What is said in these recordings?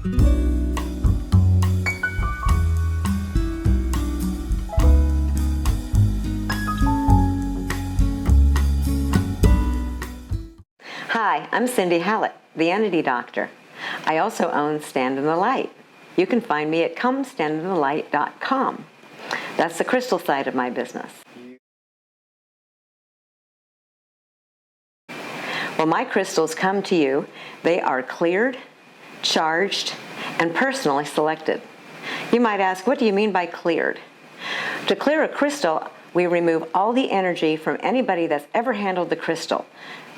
Hi, I'm Cindy Hallett, the Entity Doctor. I also own Stand in the Light. You can find me at comestandinthelight.com. That's the crystal side of my business. Well, my crystals come to you. They are cleared, charged, and personally selected. You might ask, what do you mean by cleared? To clear a crystal, we remove all the energy from anybody that's ever handled the crystal.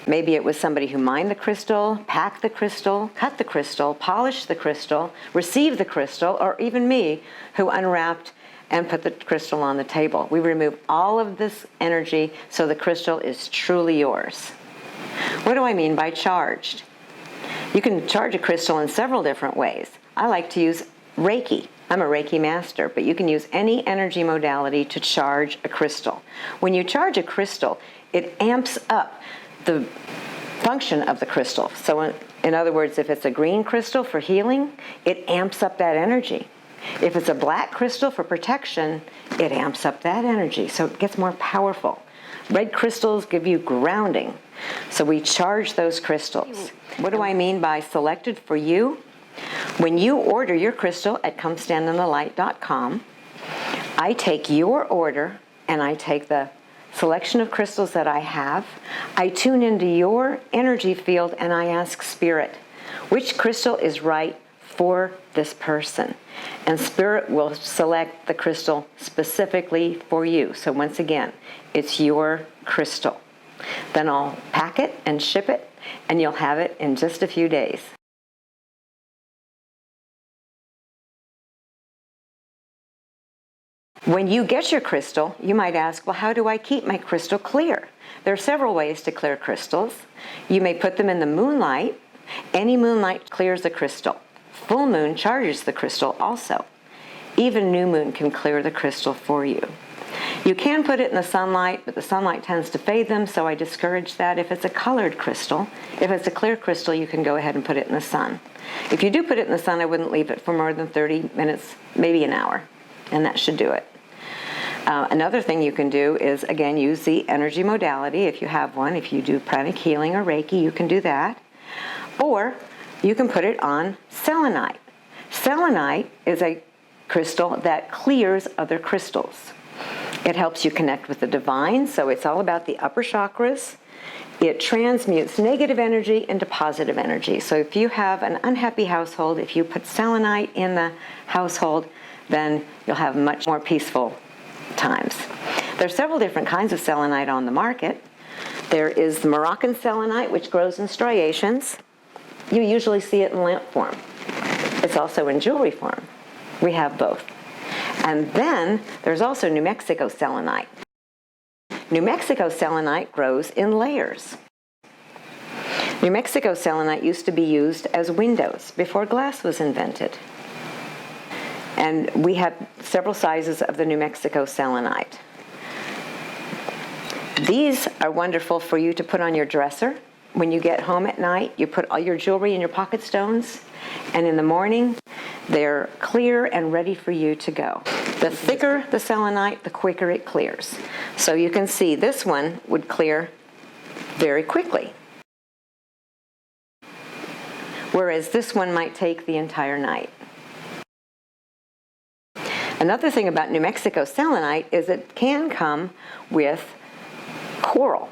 Maybe it was somebody who mined the crystal, packed the crystal, cut the crystal, polished the crystal, received the crystal, or even me, who unwrapped and put the crystal on the table. We remove all of this energy so the crystal is truly yours. What do I mean by charged? You can charge a crystal in several different ways. I like to use Reiki. I'm a Reiki master, but you can use any energy modality to charge a crystal. When you charge a crystal, it amps up the function of the crystal. So in other words, if it's a green crystal for healing, it amps up that energy. If it's a black crystal for protection, it amps up that energy, so it gets more powerful. Red crystals give you grounding, so we charge those crystals. What do I mean by selected for you? When you order your crystal at comestandinthelight.com, I take your order and I take the selection of crystals that I have. I tune into your energy field and I ask Spirit, which crystal is right for this person? And Spirit will select the crystal specifically for you. So once again, it's your crystal. Then I'll pack it and ship it, and you'll have it in just a few days. When you get your crystal, you might ask, well, how do I keep my crystal clear? There are several ways to clear crystals. You may put them in the moonlight. Any moonlight clears the crystal. Full moon charges the crystal also. Even new moon can clear the crystal for you. You can put it in the sunlight, but the sunlight tends to fade them, so I discourage that. If it's a colored crystal, if it's a clear crystal, you can go ahead and put it in the sun. If you do put it in the sun, I wouldn't leave it for more than 30 minutes, maybe an hour, and that should do it. Another thing you can do is, again, use the energy modality if you have one. If you do pranic healing or Reiki, you can do that. Or you can put it on selenite. Selenite is a crystal that clears other crystals. It helps you connect with the divine, so it's all about the upper chakras. It transmutes negative energy into positive energy. So if you have an unhappy household, if you put selenite in the household, then you'll have much more peaceful times. There are several different kinds of selenite on the market. There is the Moroccan selenite, which grows in striations. You usually see it in lamp form. It's also in jewelry form. We have both. And then there's also New Mexico selenite. New Mexico selenite grows in layers. New Mexico selenite used to be used as windows before glass was invented. And we have several sizes of the New Mexico selenite. These are wonderful for you to put on your dresser. When you get home at night, you put all your jewelry in your pocket stones, and in the morning, they're clear and ready for you to go. The thicker the selenite, the quicker it clears. So you can see this one would clear very quickly, whereas this one might take the entire night. Another thing about New Mexico selenite is it can come with coral.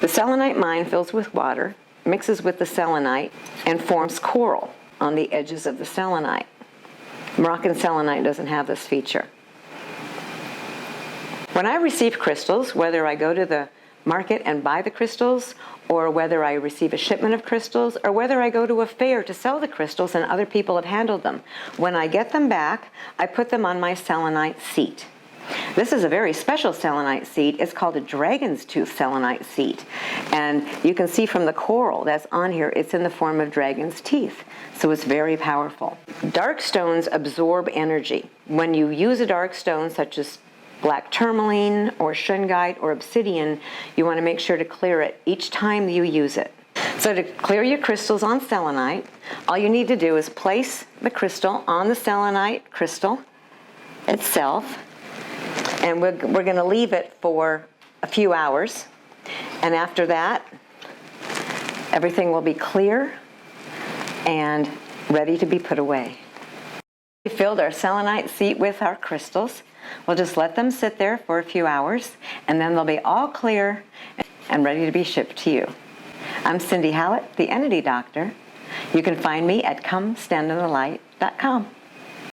The selenite mine fills with water, mixes with the selenite, and forms coral on the edges of the selenite. Moroccan selenite doesn't have this feature. When I receive crystals, whether I go to the market and buy the crystals, or whether I receive a shipment of crystals, or whether I go to a fair to sell the crystals and other people have handled them, when I get them back, I put them on my selenite seat. This is a very special selenite seat. It's called a dragon's tooth selenite seat. And you can see from the coral that's on here, it's in the form of dragon's teeth. So it's very powerful. Dark stones absorb energy. When you use a dark stone, such as black tourmaline or shungite or obsidian, you want to make sure to clear it each time you use it. So to clear your crystals on selenite, all you need to do is place the crystal on the selenite crystal itself, and we're going to leave it for a few hours. And after that, everything will be clear and ready to be put away. We filled our selenite seat with our crystals. We'll just let them sit there for a few hours, and then they'll be all clear and ready to be shipped to you. I'm Cindy Hallett, the Entity Doctor. You can find me at ComeStandInTheLight.com.